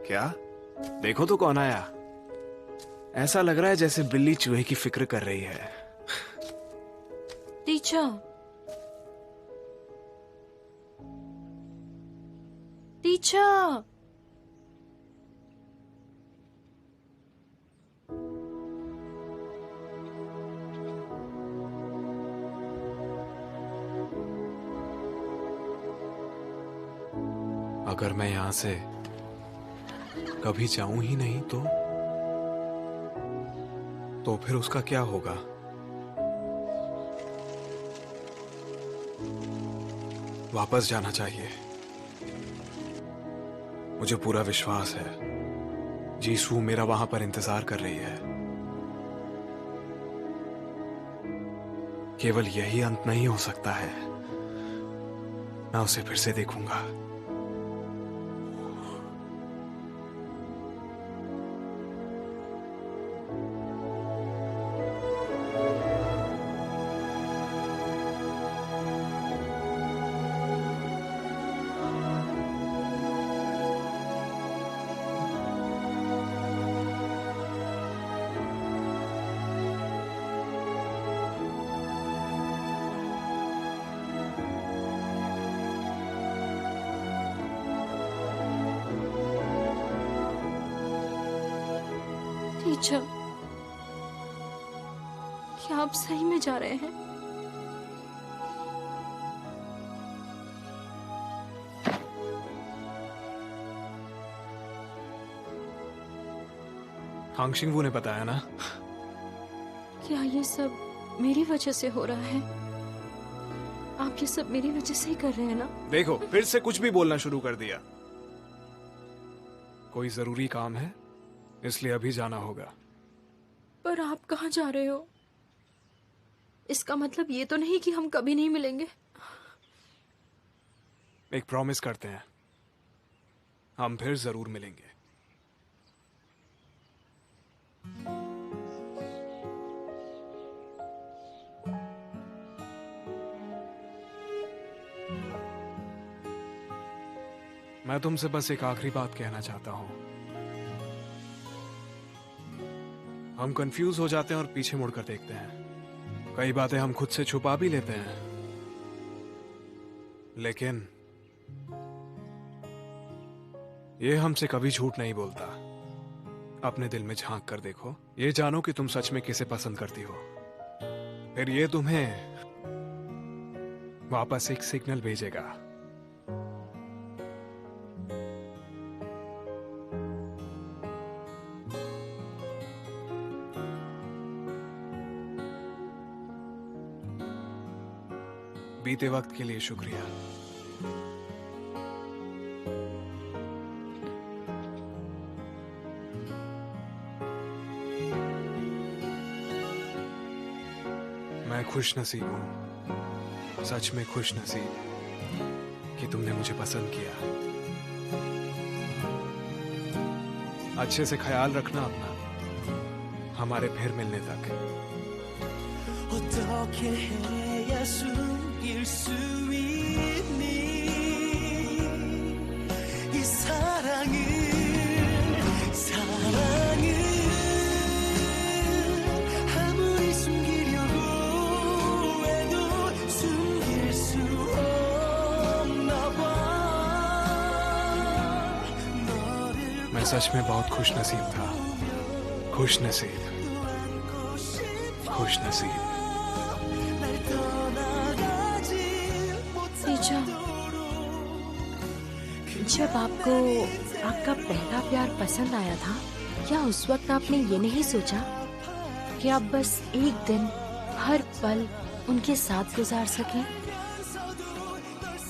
क्या? देखो तो कौन आया। ऐसा लग रहा है जैसे बिल्ली चूहे की फिक्र कर रही है। टीचर, टीचर, अगर मैं यहां से कभी जाऊं ही नहीं तो फिर उसका क्या होगा? वापस जाना चाहिए। मुझे पूरा विश्वास है जीसू मेरा वहां पर इंतजार कर रही है। केवल यही अंत नहीं हो सकता है। मैं उसे फिर से देखूंगा। टीचर, क्या आप सही में जा रहे हैं? हांगशिंगवू ने बताया ना। क्या ये सब मेरी वजह से हो रहा है? आप ये सब मेरी वजह से ही कर रहे हैं ना? देखो, फिर से कुछ भी बोलना शुरू कर दिया। कोई जरूरी काम है इसलिए अभी जाना होगा। पर आप कहाँ जा रहे हो? इसका मतलब ये तो नहीं कि हम कभी नहीं मिलेंगे। एक प्रॉमिस करते हैं, हम फिर जरूर मिलेंगे। मैं तुमसे बस एक आखिरी बात कहना चाहता हूं। हम कंफ्यूज हो जाते हैं और पीछे मुड़कर देखते हैं। कई बातें हम खुद से छुपा भी लेते हैं, लेकिन ये हमसे कभी झूठ नहीं बोलता। अपने दिल में झांक कर देखो, ये जानो कि तुम सच में किसे पसंद करती हो। फिर ये तुम्हें वापस एक सिग्नल भेजेगा। बीते वक्त के लिए शुक्रिया। मैं खुश नसीब हूं, सच में खुश नसीब कि तुमने मुझे पसंद किया। अच्छे से ख्याल रखना अपना, हमारे फिर मिलने तक। 어떻게 해야 숨길 수 있니 이 사랑은 아무리 숨기려고 해도 숨길 수 없나 봐 너를 मैं सच में बहुत खुश नसीब था। खुश नसीब, खुश नसीब। टीचर, जब आपको आपका पहला प्यार पसंद आया था, क्या उस वक्त आपने ये नहीं सोचा कि आप बस एक दिन हर पल उनके साथ गुजार सकें?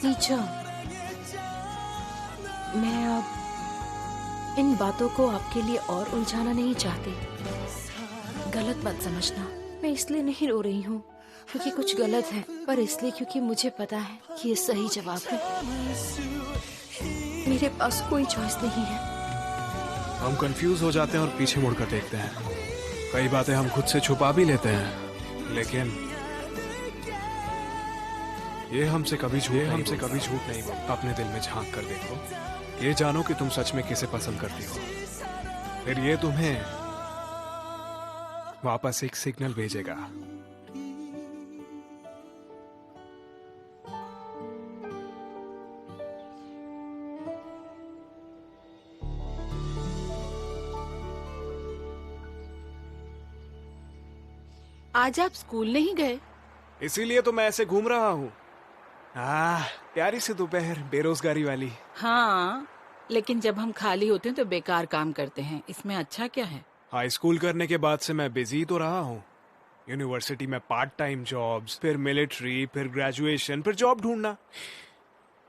टीचर, मैं अब इन बातों को आपके लिए और उलझाना नहीं चाहती। गलत मत समझना। मैं इसलिए नहीं रो रही हूँ क्योंकि कुछ गलत है, पर इसलिए क्योंकि मुझे पता है कि ये सही जवाब है। मेरे पास कोई चॉइस नहीं है। हम कंफ्यूज हो जाते हैं और पीछे मुड़कर देखते हैं। कई बातें हम खुद से छुपा भी लेते हैं, लेकिन ये हमसे कभी झूठ नहीं बोलता। अपने दिल में झांक कर देखो, ये जानो कि तुम सच में किसे पसंद करती हो, फिर ये तुम्हें वापस एक सिग्नल भेजेगा। आज आप स्कूल नहीं गए? इसीलिए तो मैं ऐसे घूम रहा हूँ। प्यारी सी दोपहर, बेरोजगारी वाली। हाँ, लेकिन जब हम खाली होते हैं तो बेकार काम करते हैं, इसमें अच्छा क्या है? हाई स्कूल करने के बाद से मैं बिजी तो रहा हूँ। यूनिवर्सिटी में पार्ट टाइम जॉब्स, फिर मिलिट्री, फिर ग्रेजुएशन, फिर जॉब ढूंढना।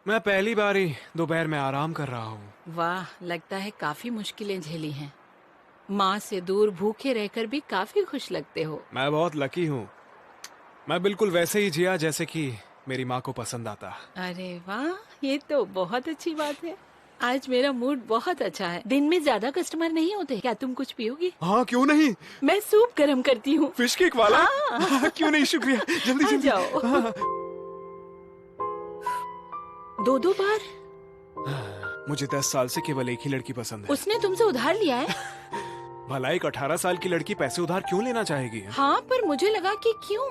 मैं पहली बार ही दोपहर में आराम कर रहा हूँ। वाह, लगता है काफी मुश्किलें झेली हैं। माँ से दूर भूखे रहकर भी काफी खुश लगते हो। मैं बहुत लकी हूँ। मैं बिल्कुल वैसे ही जिया जैसे कि मेरी माँ को पसंद आता। अरे वाह, ये तो बहुत अच्छी बात है। आज मेरा मूड बहुत अच्छा है। दिन में ज्यादा कस्टमर नहीं होते, क्या तुम कुछ पियोगी? हाँ, क्यों नहीं। मैं सूप गरम करती हूँ। फिश केक वाला? हाँ, क्यों नहीं, शुक्रिया। जल्दी आ जल्दी। जाओ। हाँ। दो बार? मुझे 10 साल से केवल एक ही लड़की पसंद है। उसने तुमसे उधार लिया है? भला एक 18 साल की लड़की पैसे उधार क्यों लेना चाहेगी? हाँ, पर मुझे लगा कि क्यों?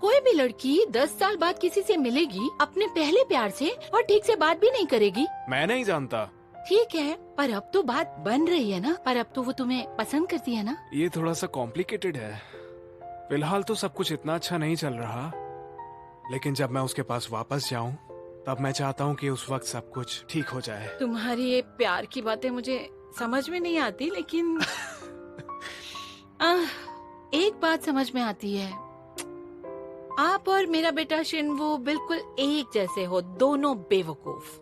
कोई भी लड़की 10 साल बाद किसी से मिलेगी अपने पहले प्यार से और ठीक से बात भी नहीं करेगी। मैं नहीं जानता। ठीक है, पर अब तो बात बन रही है ना। पर अब तो वो तुम्हें पसंद करती है ना? ये थोड़ा सा कॉम्प्लिकेटेड है। फिलहाल तो सब कुछ इतना अच्छा नहीं चल रहा, लेकिन जब मैं उसके पास वापस जाऊं तब मैं चाहता हूं कि उस वक्त सब कुछ ठीक हो जाए। तुम्हारी ये प्यार की बातें मुझे समझ में नहीं आती, लेकिन एक बात समझ में आती है। आप और मेरा बेटा शिनवू बिल्कुल एक जैसे हो, दोनों बेवकूफ।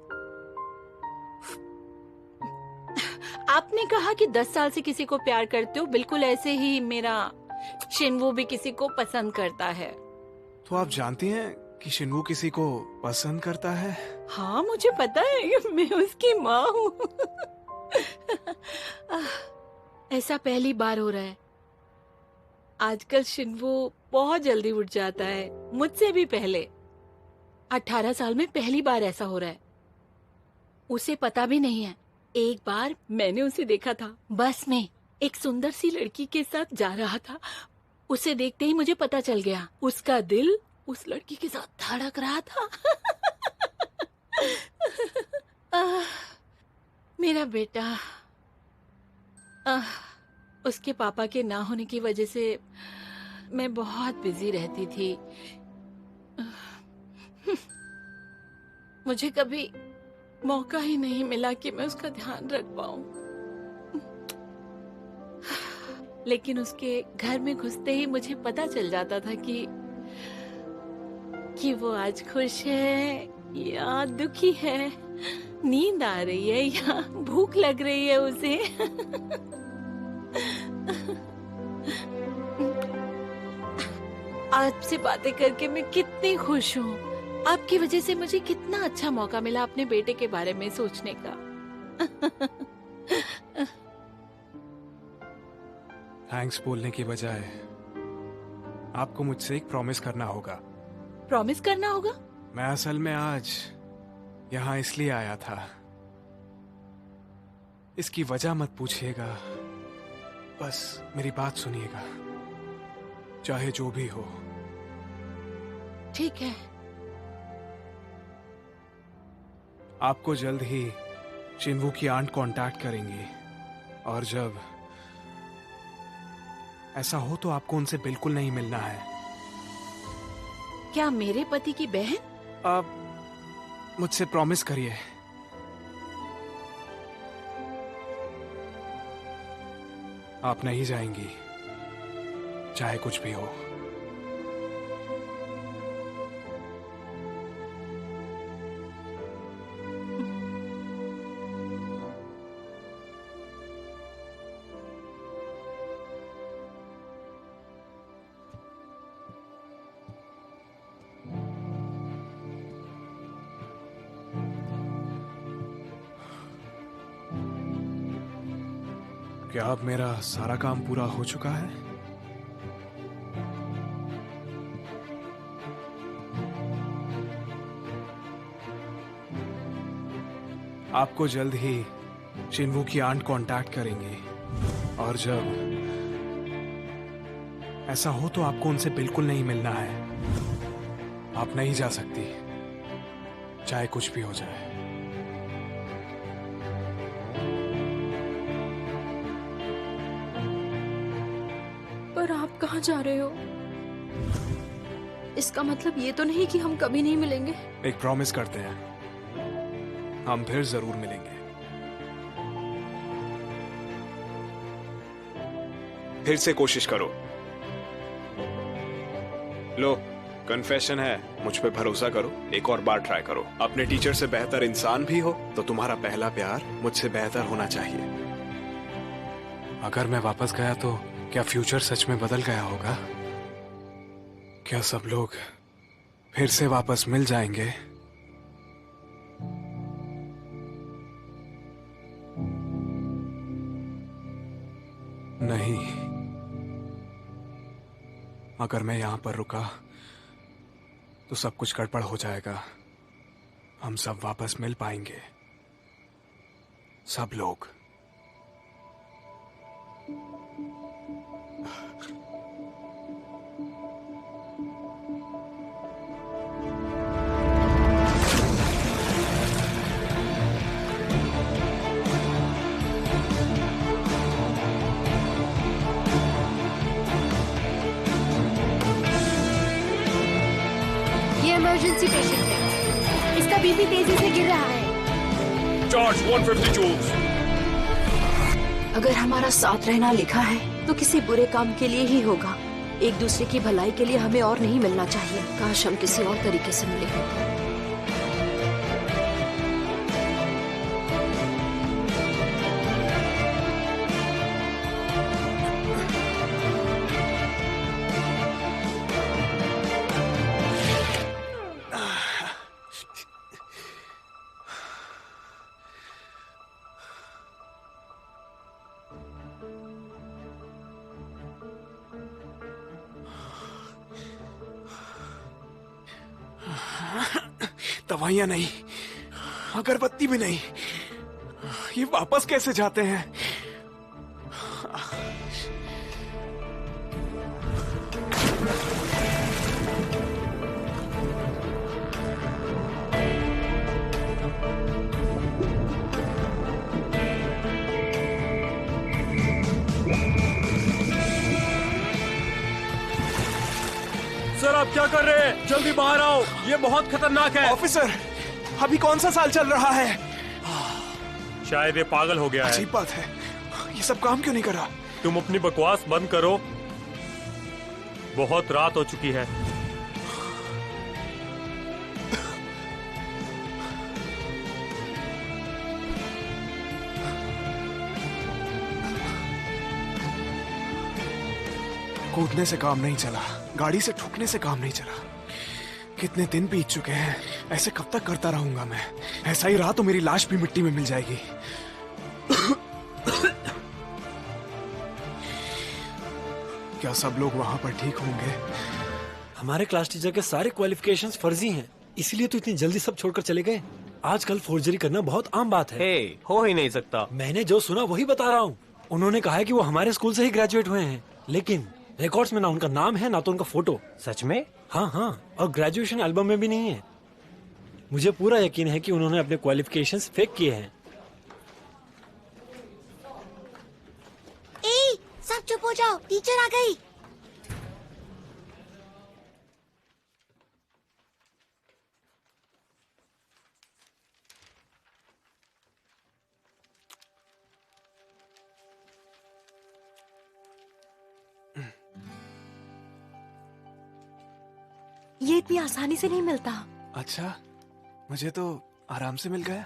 आपने कहा कि 10 साल से किसी को प्यार करते हो, बिल्कुल ऐसे ही मेरा शिनवू भी किसी को पसंद करता है। तो आप जानती हैं कि शिनवू किसी को पसंद करता है? हाँ, मुझे पता है, मैं उसकी माँ हूँ। ऐसा पहली बार हो रहा है। आजकल शिनवू बहुत जल्दी उठ जाता है, मुझसे भी पहले। 18 साल में पहली बार ऐसा हो रहा है। उसे पता भी नहीं है। एक बार मैंने उसे देखा था, बस में एक सुंदर सी लड़की के साथ जा रहा था। उसे देखते ही मुझे पता चल गया, उसका दिल उस लड़की के साथ धड़क रहा था। मेरा बेटा, उसके पापा के ना होने की वजह से मैं बहुत बिजी रहती थी। मुझे कभी मौका ही नहीं मिला कि मैं उसका ध्यान रख पाऊं। लेकिन उसके घर में घुसते ही मुझे पता चल जाता था कि वो आज खुश है या दुखी है, नींद आ रही है या भूख लग रही है उसे। आपसे बातें करके मैं कितनी खुश हूँ। आपकी वजह से मुझे कितना अच्छा मौका मिला अपने बेटे के बारे में सोचने का। थैंक्स बोलने की बजाय आपको मुझसे एक प्रॉमिस करना होगा। प्रॉमिस करना होगा? मैं असल में आज यहाँ इसलिए आया था। इसकी वजह मत पूछिएगा, बस मेरी बात सुनिएगा, चाहे जो भी हो। ठीक है। आपको जल्द ही शिनवू की आंट कांटेक्ट करेंगी, और जब ऐसा हो तो आपको उनसे बिल्कुल नहीं मिलना है। क्या मेरे पति की बहन? आप मुझसे प्रॉमिस करिए। आप नहीं जाएंगी, चाहे कुछ भी हो। क्या अब मेरा सारा काम पूरा हो चुका है? आपको जल्द ही शिनवू की आंट कांटेक्ट करेंगी, और जब ऐसा हो तो आपको उनसे बिल्कुल नहीं मिलना है। आप नहीं जा सकती, चाहे कुछ भी हो जाए। पर आप कहाँ जा रहे हो? इसका मतलब ये तो नहीं कि हम कभी नहीं मिलेंगे। एक प्रॉमिस करते हैं, हम फिर जरूर मिलेंगे। फिर से कोशिश करो। लो, कन्फेशन है, मुझ पे भरोसा करो, एक और बार ट्राई करो। अपने टीचर से बेहतर इंसान भी हो तो तुम्हारा पहला प्यार मुझसे बेहतर होना चाहिए। अगर मैं वापस गया तो क्या फ्यूचर सच में बदल गया होगा? क्या सब लोग फिर से वापस मिल जाएंगे? नहीं, अगर मैं यहां पर रुका तो सब कुछ गड़बड़ हो जाएगा। हम सब वापस मिल पाएंगे, सब लोग। इमरजेंसी पेशेंट है, इसका बीपी तेजी से गिर रहा है। Charge 150 joules. अगर हमारा साथ रहना लिखा है तो किसी बुरे काम के लिए ही होगा। एक दूसरे की भलाई के लिए हमें और नहीं मिलना चाहिए। काश हम किसी और तरीके से मिले होते। दवाइयां नहीं, अगरबत्ती भी नहीं, ये वापस कैसे जाते हैं? सर आप क्या कर रहे हैं? जल्दी बाहर आओ, ये बहुत खतरनाक है। ऑफिसर, अभी कौन सा साल चल रहा है? शायद ये पागल हो गया है। अजीब बात है, ये सब काम क्यों नहीं कर रहा? तुम अपनी बकवास बंद करो, बहुत रात हो चुकी है। कूदने से काम नहीं चला, गाड़ी से ठुकने से काम नहीं चला। कितने दिन बीत चुके हैं, ऐसे कब तक करता रहूंगा मैं? ऐसा ही रहा तो मेरी लाश भी मिट्टी में मिल जाएगी। क्या सब लोग वहां पर ठीक होंगे? हमारे क्लास टीचर के सारे क्वालिफिकेशंस फर्जी हैं, इसलिए तो इतनी जल्दी सब छोड़कर चले गए। आजकल फोर्जरी करना बहुत आम बात है। हो ही नहीं सकता। मैंने जो सुना वही बता रहा हूँ। उन्होंने कहा है कि वो हमारे स्कूल से ही ग्रेजुएट हुए हैं, लेकिन रिकॉर्ड्स में ना उनका नाम है ना तो उनका फोटो। सच में? हाँ, और ग्रेजुएशन एल्बम में भी नहीं है। मुझे पूरा यकीन है कि उन्होंने अपने क्वालिफिकेशंस फेक किए हैं। ए, सब चुप हो जाओ, टीचर आ गई। ये इतनी आसानी से नहीं मिलता। अच्छा, मुझे तो आराम से मिल गया।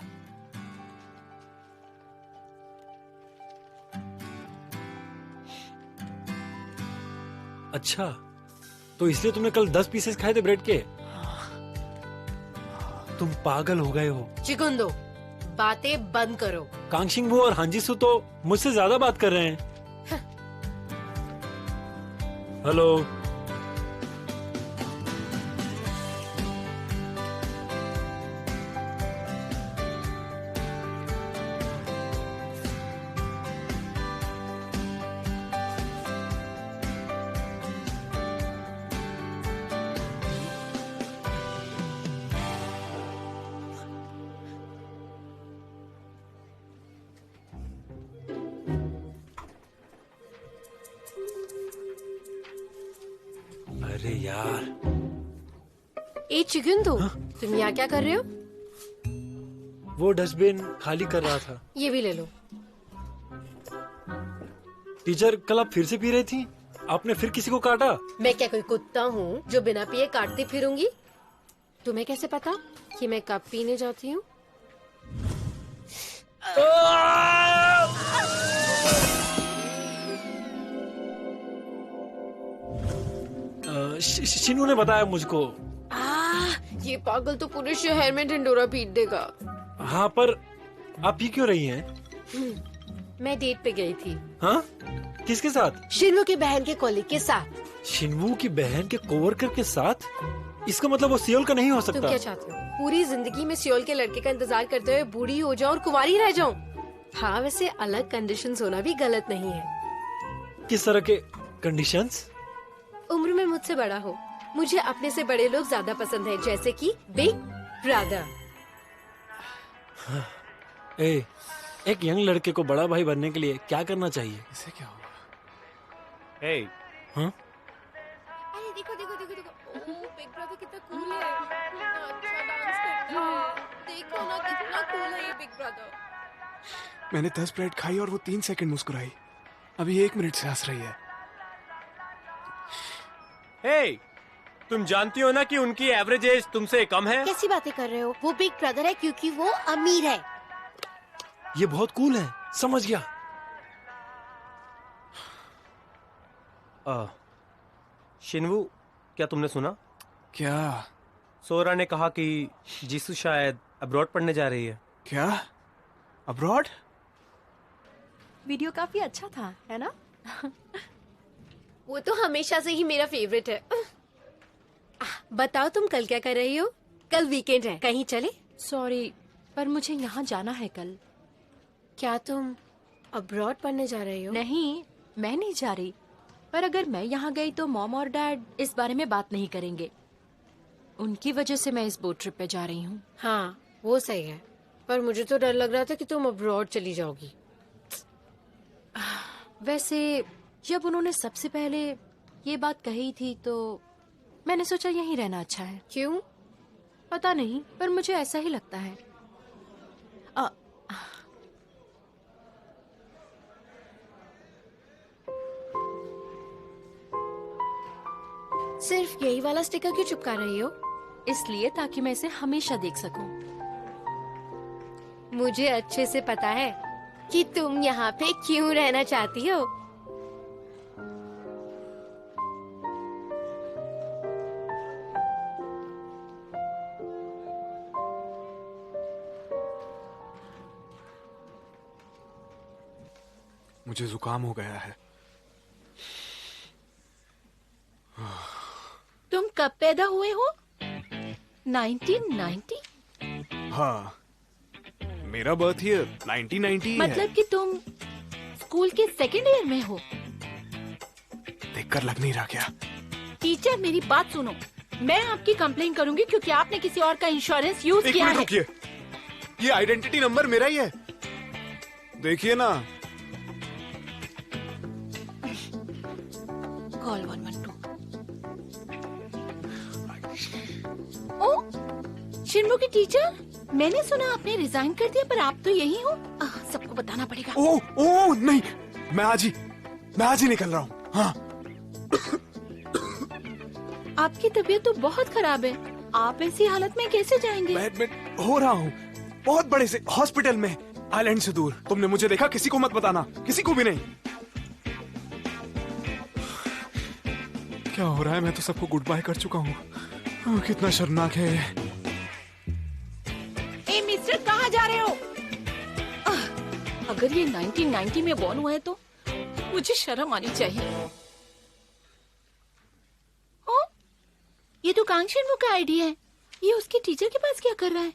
अच्छा, तो इसलिए तुमने कल 10 पीसेस खाए थे ब्रेड के? तुम पागल हो गए हो। चिकुंदो, बातें बंद करो। कांगशिंगबू और हांजीसू तो मुझसे ज्यादा बात कर रहे हैं। हेलो, अरे यार, ए चिकन दो। तुम यहाँ क्या कर रहे हो? वो डस्टबिन खाली कर रहा था। ये भी ले लो। टीचर, कल आप फिर से पी रही थी, आपने फिर किसी को काटा? मैं क्या कोई कुत्ता हूँ जो बिना पिए काटती फिरूंगी? तुम्हें कैसे पता कि मैं कब पीने जाती हूँ? शिनू ने बताया मुझको। ये पागल तो पूरे शहर में ढिंडोरा पीट देगा। हाँ, पर आप पी क्यों रही हैं? मैं डेट पे गई थी। हाँ? किसके साथ? शिनू की बहन के कॉलेज के साथ। शिनू की बहन के कोवर्कर के साथ? इसका मतलब वो सियोल का नहीं हो तुम सकता। क्या चाहते हो? पूरी जिंदगी में सियोल के लड़के का इंतजार करते हुए बूढ़ी हो जाऊं और कुंवारी रह जाऊं? हाँ, वैसे अलग कंडीशंस होना भी गलत नहीं है। किस तरह के कंडीशंस? उम्र में मुझसे बड़ा हो। मुझे अपने से बड़े लोग ज्यादा पसंद है, जैसे कि बिग ब्रदर। एक यंग लड़के को बड़ा भाई बनने के लिए क्या करना चाहिए? इसे क्या हुआ? Hey, हाँ? अरे देखो देखो देखो देखो, ओह बिग ब्रदर कितना कूल है, कितना अच्छा डांस करता है। देखो ना कितना कूल है ये बिग ब्रदर। मैंने 10 ब्रेड खाई और वो 3 सेकंड मुस्कुराई। अभी 1 मिनट से हंस रही है। hey, तुम जानती हो ना कि उनकी एवरेज एज तुमसे कम है? कैसी बातें कर रहे हो? वो बिग ब्रदर है क्योंकि वो अमीर है। ये बहुत कूल है, समझ गया। शिनवू, क्या तुमने सुना? क्या? सोरा ने कहा कि जीसू शायद अब्रॉड पढ़ने जा रही है। क्या? अब्रॉड? वीडियो काफी अच्छा था, है ना? वो तो हमेशा से ही मेरा फेवरेट है। बताओ तुम कल क्या कर रही हो? कल वीकेंड है, कहीं चले? सॉरी, पर मुझे यहाँ जाना है कल। क्या तुम अब्रॉड पढ़ने जा रही हो? नहीं, मैं नहीं जा रही। पर अगर मैं यहाँ गई तो मॉम और डैड इस बारे में बात नहीं करेंगे। उनकी वजह से मैं इस बोट ट्रिप पे जा रही हूँ। हाँ, वो सही है। पर मुझे तो डर लग रहा था कि तुम अब्रॉड चली जाओगी। वैसे जब उन्होंने सबसे पहले ये बात कही थी तो मैंने सोचा यहीं रहना अच्छा है। क्यों? पता नहीं, पर मुझे ऐसा ही लगता है। सिर्फ यही वाला स्टिकर क्यों चिपका रही हो? इसलिए ताकि मैं इसे हमेशा देख सकूं। मुझे अच्छे से पता है कि तुम यहाँ पे क्यों रहना चाहती हो। मुझे जुकाम हो गया है। तुम कब पैदा हुए हो? 1990? हाँ, मेरा बर्थ ईयर 1990 है। मतलब कि तुम स्कूल के सेकेंड ईयर में हो? देखकर लग नहीं रहा क्या? टीचर, मेरी बात सुनो। मैं आपकी कंप्लेन करूंगी क्योंकि आपने किसी और का इंश्योरेंस यूज एक किया मिनट है। रुकिए, ये आइडेंटिटी नंबर मेरा ही है, देखिए ना। कॉल 112। ओ, शिन्मू की टीचर, मैंने सुना आपने रिजाइन कर दिया, पर आप तो यही हो। सबको बताना पड़ेगा। ओ नहीं, मैं आज ही निकल रहा हूँ। हाँ। आपकी तबीयत तो बहुत खराब है, आप ऐसी हालत में कैसे जाएंगे? मैं एडमिट हो रहा हूँ बहुत बड़े से हॉस्पिटल में, आइलैंड से दूर। तुमने मुझे देखा, किसी को मत बताना, किसी को भी नहीं। क्या हो रहा है? मैं तो सबको गुड बाय कर चुका हूँ। कितना शर्मनाक है। ए मिस्टर, कहाँ जा रहे हो? अगर ये 1990 में बॉर्न हुआ है तो मुझे शर्म आनी चाहिए। ओ, ये तो कांगशिन्वू का आईडी है। ये उसके टीचर के पास क्या कर रहा है?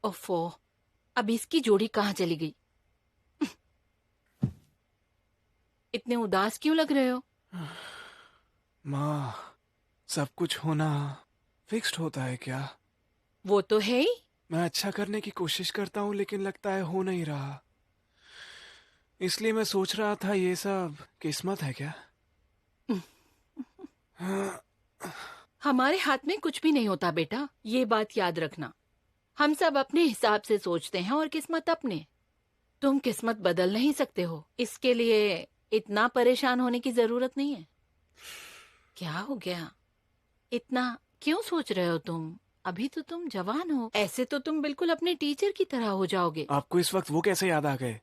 ओफो, अब इसकी जोड़ी कहाँ चली गई? इतने उदास क्यों लग रहे हो? माँ, सब कुछ होना फिक्स्ड होता है क्या? वो तो है ही। मैं अच्छा करने की कोशिश करता हूँ लेकिन लगता है हो नहीं रहा। इसलिए मैं सोच रहा था ये सब किस्मत है क्या? हमारे हाथ में कुछ भी नहीं होता बेटा, ये बात याद रखना। हम सब अपने हिसाब से सोचते हैं और किस्मत अपने। तुम किस्मत बदल नहीं सकते हो, इसके लिए इतना परेशान होने की जरूरत नहीं है। क्या हो गया, इतना क्यों सोच रहे हो तुम? अभी तो तुम जवान हो, ऐसे तो तुम बिल्कुल अपने टीचर की तरह हो जाओगे। आपको इस वक्त वो कैसे याद आ गए?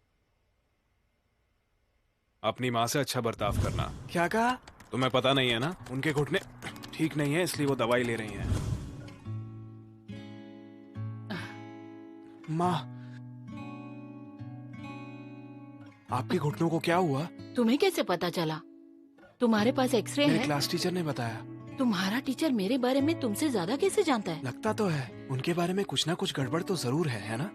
अपनी माँ से अच्छा बर्ताव करना। क्या कहा? तुम्हें पता नहीं है ना, उनके घुटने ठीक नहीं है इसलिए वो दवाई ले रही हैं। माँ, आपके घुटनों को क्या हुआ? तुम्हें कैसे पता चला? तुम्हारे पास एक्सरे मेरे है? क्लास टीचर ने बताया। तुम्हारा टीचर मेरे बारे में तुमसे ज्यादा कैसे जानता है? लगता तो है उनके बारे में कुछ ना कुछ गड़बड़ तो जरूर है ना?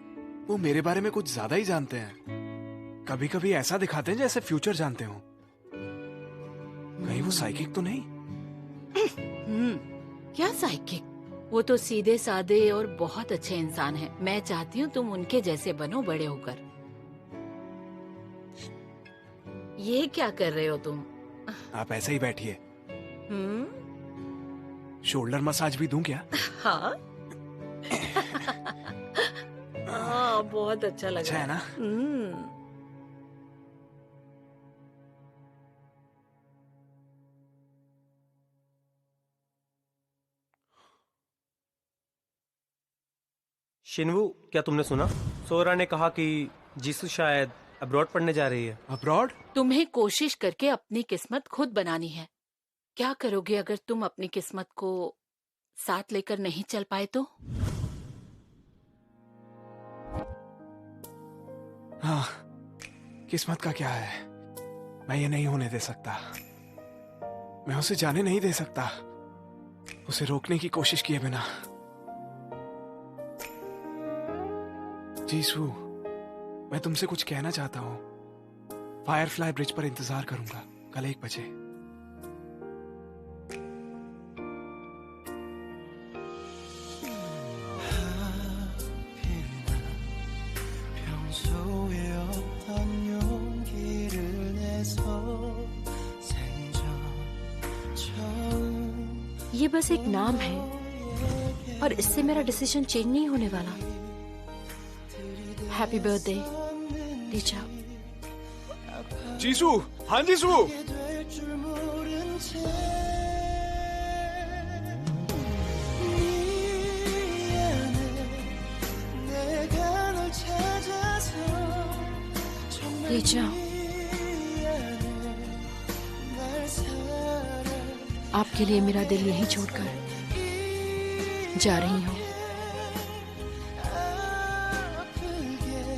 वो मेरे बारे में कुछ ज्यादा ही जानते हैं। कभी कभी ऐसा दिखाते हैं जैसे फ्यूचर जानते हो। कहीं वो साइकिक तो नहीं? क्या साइकिक? वो तो सीधे साधे और बहुत अच्छे इंसान हैं। मैं चाहती हूँ तुम उनके जैसे बनो बड़े होकर। ये क्या कर रहे हो तुम? आप ऐसे ही बैठिए। शोल्डर मसाज भी दूं क्या? हाँ। हाँ, बहुत अच्छा लग अच्छा रहा है ना? शिनवू, क्या तुमने सुना? सोरा ने कहा कि जीसू शायद अब्रॉड पढ़ने जा रही है। अब्रॉड? तुम्हें कोशिश करके अपनी किस्मत खुद बनानी है। क्या करोगे अगर तुम अपनी किस्मत को साथ लेकर नहीं चल पाए तो? हाँ, किस्मत का क्या है, मैं ये नहीं होने दे सकता। मैं उसे जाने नहीं दे सकता, उसे रोकने की कोशिश किए बिना। जीसू, मैं तुमसे कुछ कहना चाहता हूँ। फायरफ्लाई ब्रिज पर इंतजार करूंगा कल 1 बजे। 평소에 어떤 용기를 내서 생전처럼 ये बस एक नाम है और इससे मेरा डिसीजन चेंज नहीं होने वाला। Happy birthday teacher. जीसू, हाँ जीसू। 될 줄 모른 채 미안해 내가 널 찾아서 정말 टीचर, 미안해 날 사랑 आपके लिए मेरा दिल यहीं छोड़कर जा रही हूँ। 아프게 해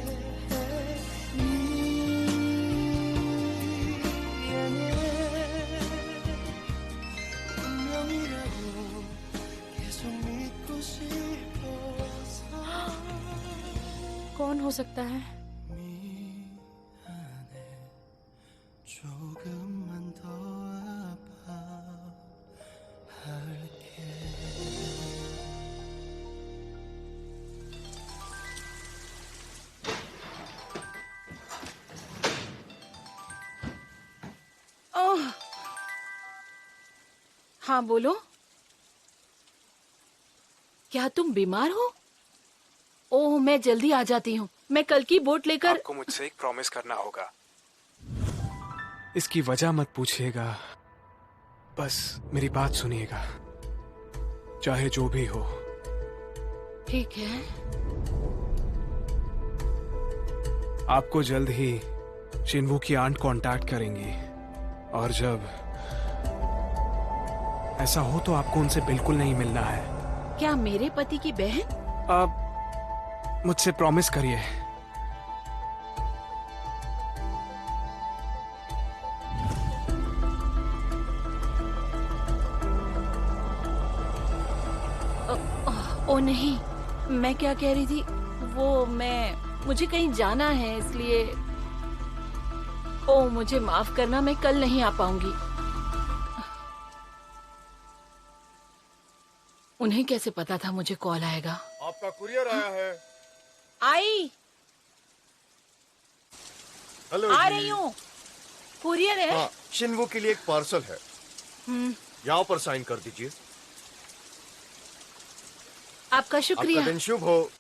미안해 운명이라고 계속 믿고 싶어서 कौन हो सकता है? 미안해 조금만 더 아파할게 हाँ बोलो। क्या तुम बीमार हो? ओह, मैं जल्दी आ जाती हूँ। मैं कल की बोट लेकर। आपको मुझसे एक प्रॉमिस करना होगा। इसकी वजह मत पूछिएगा, बस मेरी बात सुनिएगा, चाहे जो भी हो। ठीक है। आपको जल्द ही शिनवू की आंट कांटेक्ट करेंगी और जब ऐसा हो तो आपको उनसे बिल्कुल नहीं मिलना है। क्या मेरे पति की बहन? आप मुझसे प्रॉमिस करिए। ओ नहीं, मैं क्या कह रही थी, मुझे कहीं जाना है इसलिए। ओ मुझे माफ करना, मैं कल नहीं आ पाऊंगी। उन्हें कैसे पता था मुझे कॉल आएगा? आप आपका कुरियर आया है। आई हेलो आ जी। रही हूँ। कुरियर है। हाँ, शिनवू के लिए एक पार्सल है। यहाँ पर साइन कर दीजिए। आपका शुक्रिया। आपका दिन शुभ हो।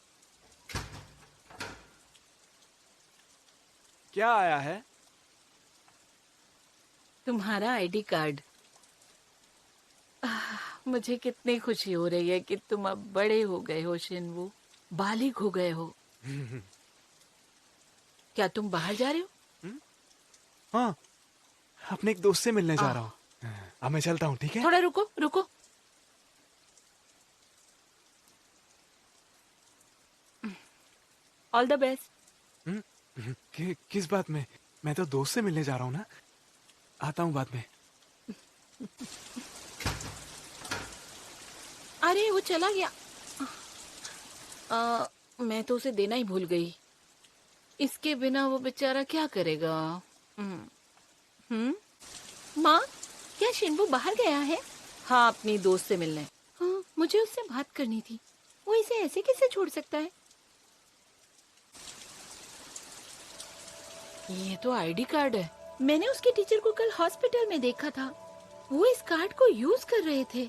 क्या आया है? तुम्हारा आईडी कार्ड। मुझे कितनी खुशी हो रही है कि तुम अब बड़े हो गए हो शिनवू, बालिग हो गए हो। क्या तुम बाहर जा रहे हो? हाँ, अपने एक दोस्त से मिलने जा रहा हूँ। अब मैं चलता हूँ, ठीक है? थोड़ा रुको रुको। All the best. किस बात में? मैं तो दोस्त से मिलने जा रहा हूँ ना। आता हूँ बाद में। अरे वो चला गया। मैं तो उसे देना ही भूल गई। इसके बिना वो बेचारा क्या करेगा? माँ, क्या शिनवू बाहर गया है? हाँ, अपनी दोस्त से मिलने। हाँ, मुझे उससे बात करनी थी। वो इसे ऐसे कैसे छोड़ सकता है? ये तो आईडी कार्ड है। मैंने उसके टीचर को कल हॉस्पिटल में देखा था। वो इस कार्ड को यूज कर रहे थे।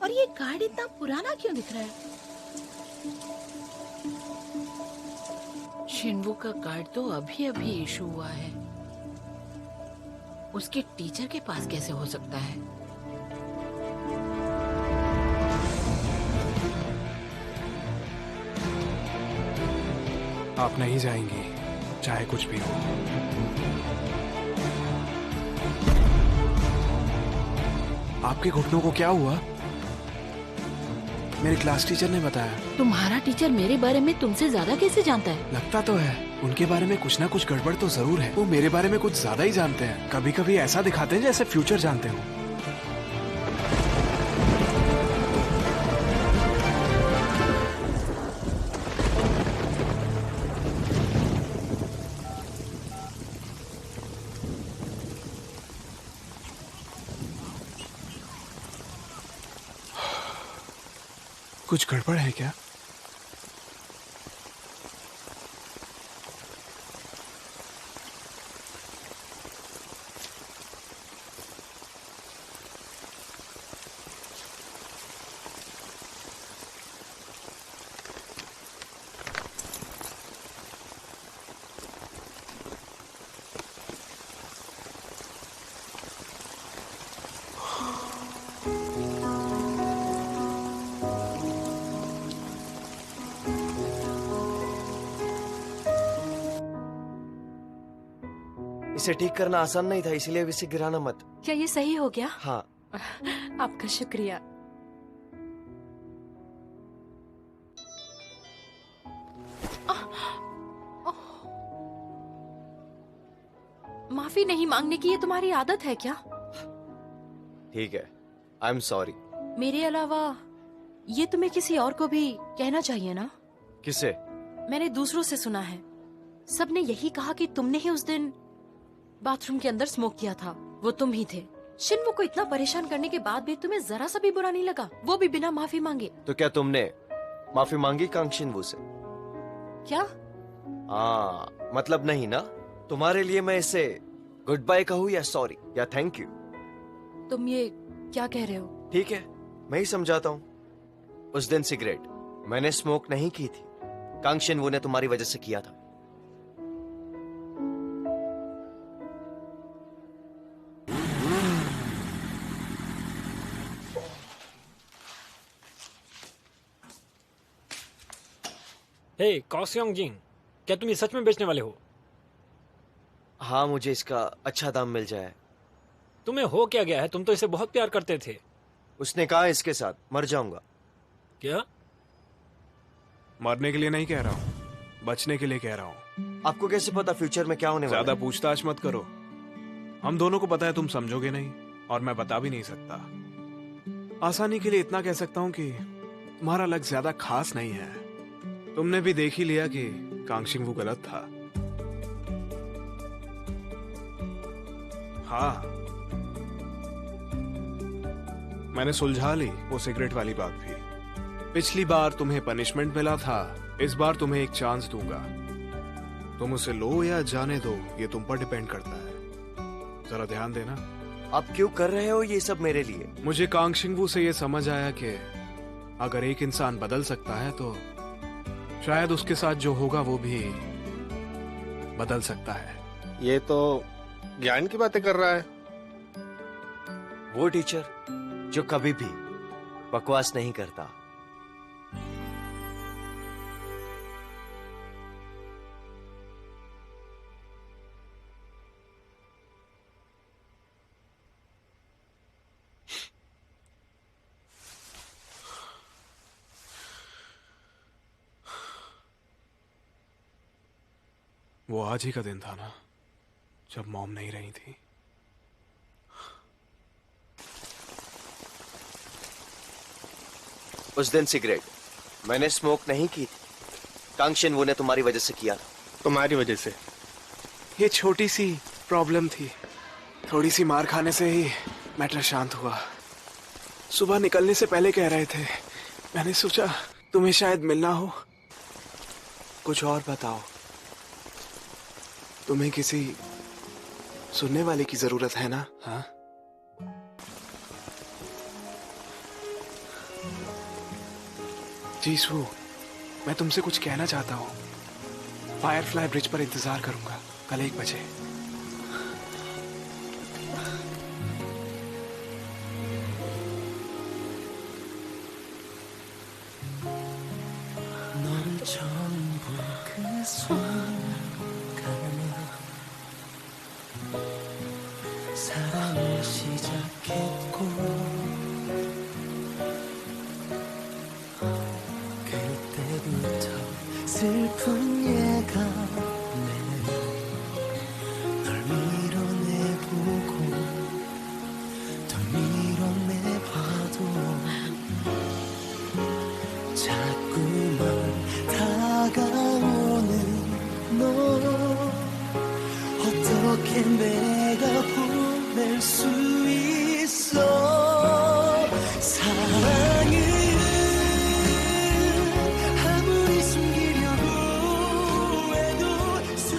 और ये कार्ड इतना पुराना क्यों दिख रहा है? शिनवू का कार्ड तो अभी अभी इशू हुआ है। उसके टीचर के पास कैसे हो सकता है? आप नहीं जाएंगी, चाहे कुछ भी हो। आपके घुटनों को क्या हुआ? मेरे क्लास टीचर ने बताया। तुम्हारा टीचर मेरे बारे में तुमसे ज्यादा कैसे जानता है? लगता तो है उनके बारे में कुछ ना कुछ गड़बड़ तो जरूर है। वो मेरे बारे में कुछ ज्यादा ही जानते हैं। कभी कभी ऐसा दिखाते हैं जैसे फ्यूचर जानते हो। कुछ गड़बड़ है क्या? इसे ठीक करना आसान नहीं था, इसलिए अब इसे गिराना मत। क्या ये सही हो गया? हाँ। आपका शुक्रिया। माफी नहीं मांगने की ये तुम्हारी आदत है क्या? ठीक है, आई एम सॉरी। मेरे अलावा ये तुम्हें किसी और को भी कहना चाहिए ना? किसे? मैंने दूसरों से सुना है, सबने यही कहा कि तुमने ही उस दिन बाथरूम के अंदर स्मोक किया था। वो तुम ही थे। शिनवू को इतना परेशान करने के बाद भी तुम्हें जरा सा भी बुरा नहीं लगा, वो भी बिना माफी मांगे? तो क्या तुमने माफी मांगी कांगशिनवू से? क्या? हाँ, मतलब नहीं ना। तुम्हारे लिए मैं इसे गुड बाय कहूँ या सॉरी या थैंक यू? तुम ये क्या कह रहे हो? ठीक है, मैं ही समझाता हूँ। उस दिन सिगरेट मैंने स्मोक नहीं की थी, कांगशिनवू ने तुम्हारी वजह से किया था। हे कॉस्योंग जिंग, क्या तुम ये सच में बेचने वाले हो? हाँ, मुझे इसका अच्छा दाम मिल जाए। तुम्हें हो क्या गया है? तुम तो इसे बहुत प्यार करते थे। उसने कहा इसके साथ मर जाऊंगा। क्या? मरने के लिए नहीं कह रहा हूँ, बचने के लिए कह रहा हूँ। आपको कैसे पता फ्यूचर में क्या होने वाला है? ज्यादा पूछताछ मत करो। हम दोनों को पता है तुम समझोगे नहीं, और मैं बता भी नहीं सकता। आसानी के लिए इतना कह सकता हूँ कि तुम्हारा लक ज्यादा खास नहीं है। तुमने भी देख ही लिया कि कांगशिनवू गलत था। हाँ, मैंने सुलझा ली वो सिगरेट वाली बात भी। पिछली बार तुम्हें पनिशमेंट मिला था, इस बार तुम्हें एक चांस दूंगा। तुम उसे लो या जाने दो, ये तुम पर डिपेंड करता है। जरा ध्यान देना। आप क्यों कर रहे हो ये सब मेरे लिए? मुझे कांगशिंगवू से ये समझ आया कि अगर एक इंसान बदल सकता है तो शायद उसके साथ जो होगा वो भी बदल सकता है। ये तो ज्ञान की बातें कर रहा है। वो टीचर जो कभी भी बकवास नहीं करता। वो आज ही का दिन था ना, जब मॉम नहीं रही थी। उस दिन सिगरेट मैंने स्मोक नहीं की थी, कांगशिंगवू ने तुम्हारी वजह से किया था। तुम्हारी वजह से। ये छोटी सी प्रॉब्लम थी, थोड़ी सी मार खाने से ही मैटर शांत हुआ। सुबह निकलने से पहले कह रहे थे, मैंने सोचा तुम्हें शायद मिलना हो। कुछ और बताओ, तुम्हें किसी सुनने वाले की जरूरत है ना? हाँ, जीसू, मैं तुमसे कुछ कहना चाहता हूँ। फायरफ्लाई ब्रिज पर इंतजार करूंगा कल 1 बजे। 너를 처음 본 그 순간에 사랑을 시작했고 그때부터 슬픈 예감에 널 밀어내보고 널 밀어내봐도 자꾸만 다가오는 너 어떻게 내가 보낼 수 있어. 사랑은 아무리 숨기려고 해도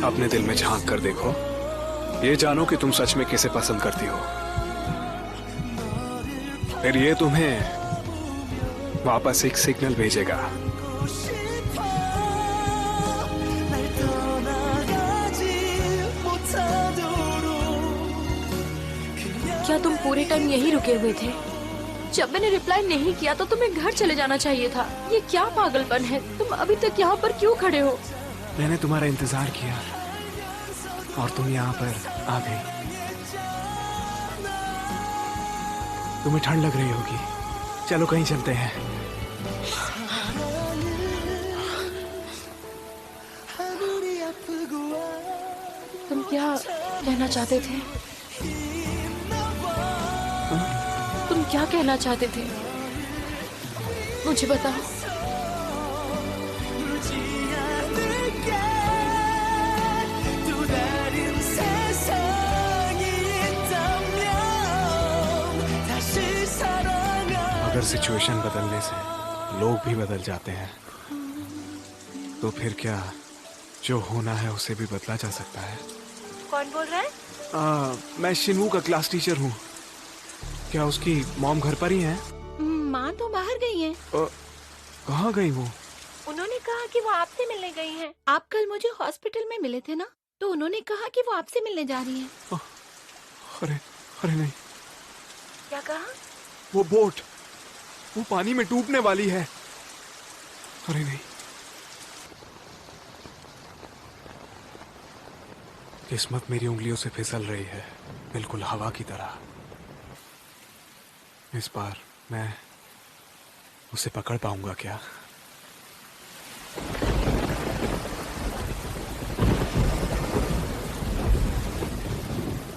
अपने दिल में झांक कर देखो, ये जानो कि तुम सच में किसे पसंद करती हो। फिर ये तुम्हें वापस एक सिग्नल भेजेगा। क्या तुम पूरे टाइम यही रुके हुए थे? जब मैंने रिप्लाई नहीं किया तो तुम्हें घर चले जाना चाहिए था। ये क्या पागलपन है? तुम अभी तक यहाँ पर क्यों खड़े हो? मैंने तुम्हारा इंतजार किया और तुम यहाँ पर आ गई। तुम्हें ठंड लग रही होगी, चलो कहीं चलते हैं। तुम क्या कहना चाहते थे? तुम क्या कहना चाहते थे? मुझे बताओ। अगर सिचुएशन बदलने से लोग भी बदल जाते हैं तो फिर क्या जो होना है उसे भी बदला जा सकता है? कौन बोल रहा है? मैं शिनवू का क्लास टीचर हूँ। क्या उसकी मॉम घर पर ही है? माँ तो बाहर गई है। कहाँ गई वो? उन्होंने कहा कि वो आपसे मिलने गई हैं। आप कल मुझे हॉस्पिटल में मिले थे ना, तो उन्होंने कहा कि वो आपसे मिलने जा रही हैं। अरे अरे नहीं। क्या कहा? वो बोट, वो पानी में डूबने वाली है। अरे नहीं। किस्मत मेरी उंगलियों से फिसल रही है, बिल्कुल हवा की तरह। इस बार मैं उसे पकड़ पाऊंगा क्या?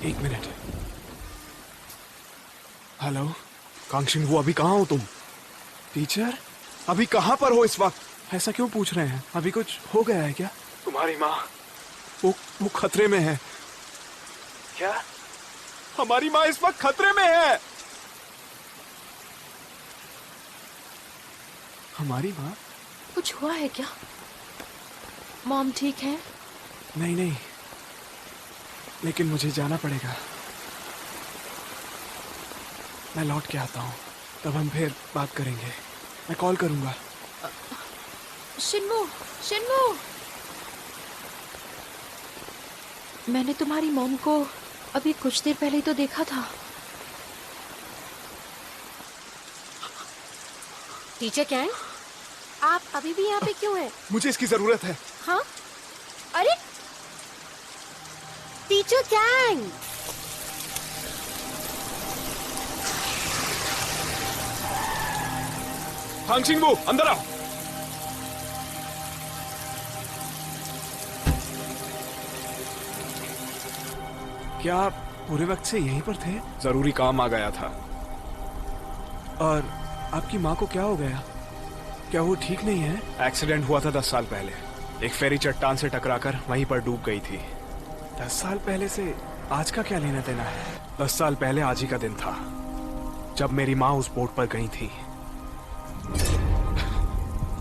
एक मिनट। हेलो कांगशिंगवू, अभी कहाँ हो तुम? टीचर, अभी कहाँ पर हो इस वक्त? ऐसा क्यों पूछ रहे हैं? अभी कुछ हो गया है क्या? तुम्हारी माँ वो खतरे में है। क्या? हमारी माँ इस वक्त खतरे में है। हमारी माँ? कुछ हुआ है क्या? मॉम ठीक है? नहीं नहीं, लेकिन मुझे जाना पड़ेगा। मैं लौट के आता हूँ, तब हम फिर बात करेंगे। मैं कॉल करूंगा। शिन्मो, शिन्मो, मैंने तुम्हारी मॉम को अभी कुछ देर पहले ही तो देखा था। टीचर क्या है? आप अभी भी यहाँ पे क्यों हैं? मुझे इसकी जरूरत है। हाँ? अरे टीचर कैंग! हांग चिंगबू, अंदर आओ। क्या आप पूरे वक्त से यहीं पर थे? जरूरी काम आ गया था। और आपकी माँ को क्या हो गया? क्या वो ठीक नहीं है? एक्सीडेंट हुआ था 10 साल पहले। एक फेरी चट्टान से टकराकर वहीं पर डूब गई थी। 10 साल पहले से आज का क्या लेना देना है? 10 साल पहले आज ही का दिन था जब मेरी माँ उस बोट पर गई थी।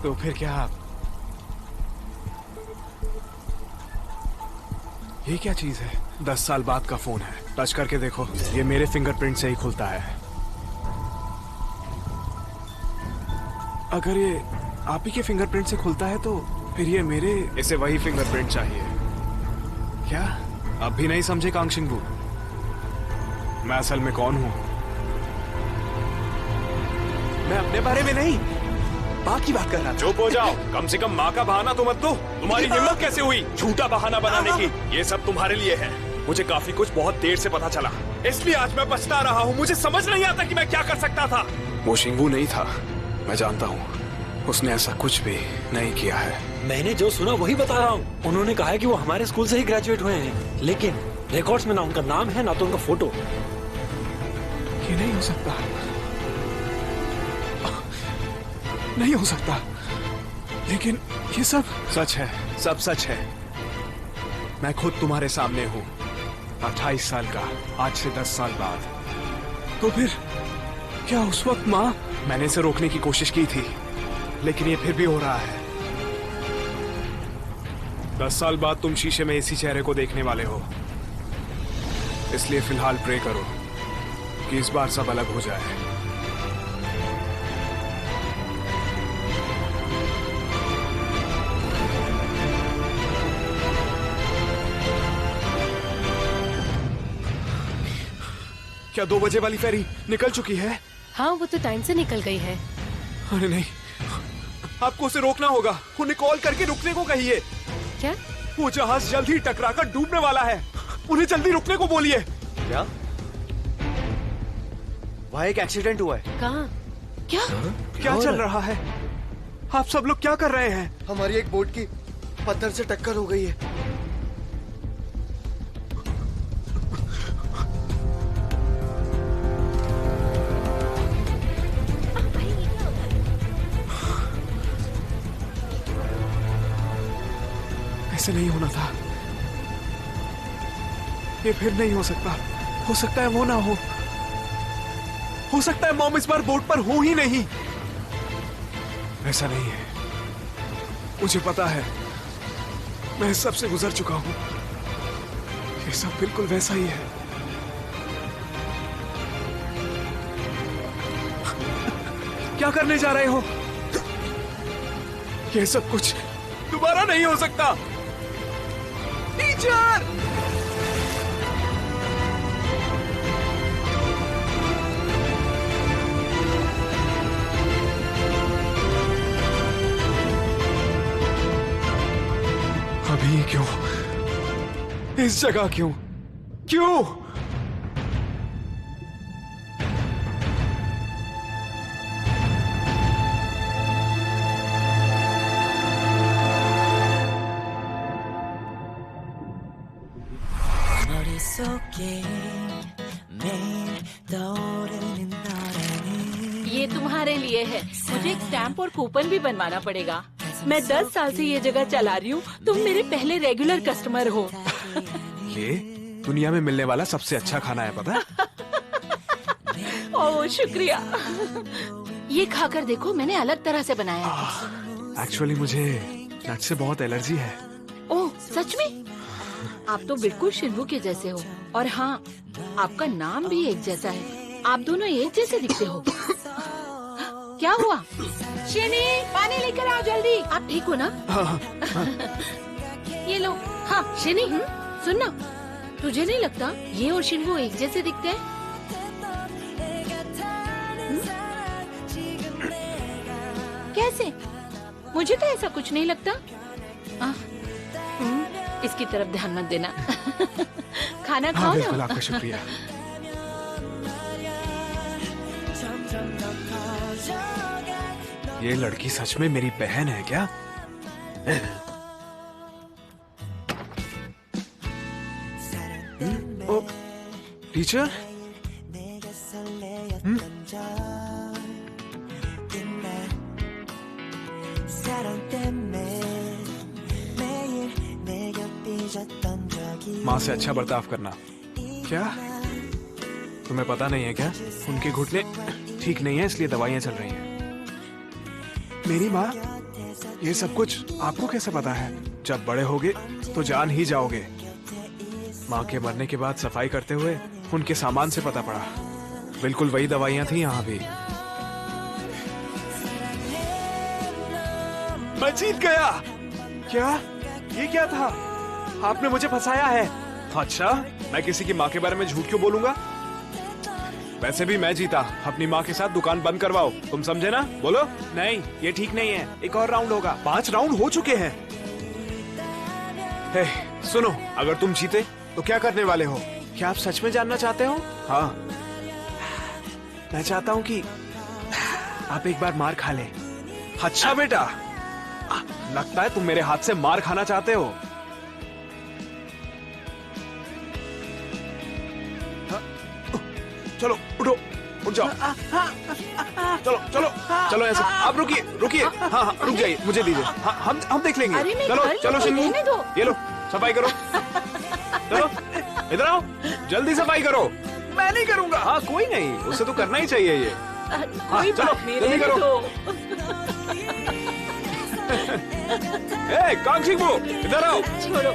तो फिर क्या आप? ये क्या चीज है? 10 साल बाद का फोन है। टच करके देखो, ये मेरे फिंगरप्रिंट से ही खुलता है। अगर ये आप ही के फिंगरप्रिंट से खुलता है तो फिर ये मेरे, इसे वही फिंगरप्रिंट चाहिए। क्या अब भी नहीं समझे कांग चिंगबू? मैं असल में कौन हूं? मैं अपने बारे में नहीं, माँ की बात कर रहा था। चुप हो जाओ, कम से कम माँ का बहाना तो मत दो। तुम्हारी हिम्मत कैसे हुई झूठा बहाना बनाने की? ये सब तुम्हारे लिए है। मुझे काफी कुछ बहुत देर से पता चला, इसलिए आज मैं पछता रहा हूँ। मुझे समझ नहीं आता कि मैं क्या कर सकता था। वो शिंगू नहीं था, मैं जानता हूँ। उसने ऐसा कुछ भी नहीं किया है। मैंने जो सुना वही बता रहा हूँ। उन्होंने कहा है कि वो हमारे स्कूल से ही ग्रेजुएट हुए हैं, लेकिन रिकॉर्ड्स में ना उनका नाम है ना तो उनका फोटो। ये नहीं हो सकता, नहीं हो सकता। लेकिन ये सब सच है, सब सच है। मैं खुद तुम्हारे सामने हूँ, 28 साल का, आज से 10 साल बाद। तो फिर क्या उस वक्त माँ? मैंने इसे रोकने की कोशिश की थी, लेकिन ये फिर भी हो रहा है। 10 साल बाद तुम शीशे में इसी चेहरे को देखने वाले हो। इसलिए फिलहाल प्रे करो कि इस बार सब अलग हो जाए। क्या 2 बजे वाली फेरी निकल चुकी है? हाँ, वो तो टाइम से निकल गई है। अरे नहीं, आपको उसे रोकना होगा। उन्हें कॉल करके रुकने को कहिए। क्या? वो जहाज जल्द ही टकराकर डूबने वाला है। उन्हें जल्दी रुकने को बोलिए। क्या? वहाँ एक एक्सीडेंट हुआ है। कहाँ? क्या? क्या चल रहा है? आप सब लोग क्या कर रहे हैं? हमारी एक बोट की पत्थर से टक्कर हो गई है। ऐसे नहीं होना था। ये फिर नहीं हो सकता। हो सकता है वो ना हो सकता है मॉम इस बार बोट पर हो ही नहीं। ऐसा नहीं है, मुझे पता है। मैं इस सब से गुजर चुका हूं। ये सब बिल्कुल वैसा ही है। क्या करने जा रहे हो? ये सब कुछ दोबारा नहीं हो सकता। टीचर! अभी क्यों? इस जगह क्यों? क्यों? ये तुम्हारे लिए है। मुझे एक स्टैम्प और कूपन भी बनवाना पड़ेगा। मैं 10 साल से ये जगह चला रही हूँ। तुम मेरे पहले रेगुलर कस्टमर हो। ये दुनिया में मिलने वाला सबसे अच्छा खाना है, पता है? ओह, शुक्रिया। ये खाकर देखो, मैंने अलग तरह से बनाया है। एक्चुअली मुझे नट से बहुत एलर्जी है। ओह सच में? आप तो बिल्कुल शिन्वू के जैसे हो। और हाँ, आपका नाम भी एक जैसा है। आप दोनों एक जैसे दिखते हो। क्या हुआ? शिनी, पानी लेकर आओ जल्दी। आप ठीक हो ना? ये लो। हाँ शिनी, सुन ना, तुझे नहीं लगता ये और शिन्वू एक जैसे दिखते हैं? कैसे? मुझे तो ऐसा कुछ नहीं लगता। इसकी तरफ ध्यान मत देना। खाना खाओ ना। बिल्कुल, आपका शुक्रिया। ये लड़की सच में मेरी बहन है क्या? ओ, टीचर? माँ से अच्छा बर्ताव करना। क्या तुम्हें पता नहीं है क्या? उनके घुटने ठीक नहीं है, इसलिए दवाइयाँ चल रही हैं। मेरी माँ? ये सब कुछ आपको कैसे पता है? जब बड़े होगे तो जान ही जाओगे। माँ के मरने के बाद सफाई करते हुए उनके सामान से पता पड़ा, बिल्कुल वही दवाइयाँ थी यहाँ भी। मैं जीत गया। क्या? ये क्या था? आपने मुझे फंसाया है। अच्छा, मैं किसी की माँ के बारे में झूठ क्यों बोलूंगा? वैसे भी मैं जीता। अपनी माँ के साथ दुकान बंद करवाओ, तुम समझे ना? बोलो। नहीं, ये ठीक नहीं है, एक और राउंड होगा। 5 राउंड हो चुके हैं। हे, सुनो, अगर तुम जीते तो क्या करने वाले हो? क्या आप सच में जानना चाहते हो? हाँ, मैं चाहता हूँ कि आप एक बार मार खा ले। अच्छा बेटा, लगता है तुम मेरे हाथ से मार खाना चाहते हो। चलो उठो, उठ जाओ। चलो चलो चलो, ऐसे आप रुकिए। हाँ, रुक जाइए, मुझे दीजिए। हाँ, हम देख लेंगे। चलो शिन्वू, ये लो, सफाई करो। चलो इधर आओ, जल्दी सफाई करो। मैं नहीं करूंगा। हाँ कोई नहीं, उसे तो करना ही चाहिए ये। हाँ, चलो जल्दी करो। ए, कांग शिन्वू, इधर आओ। छोड़ो।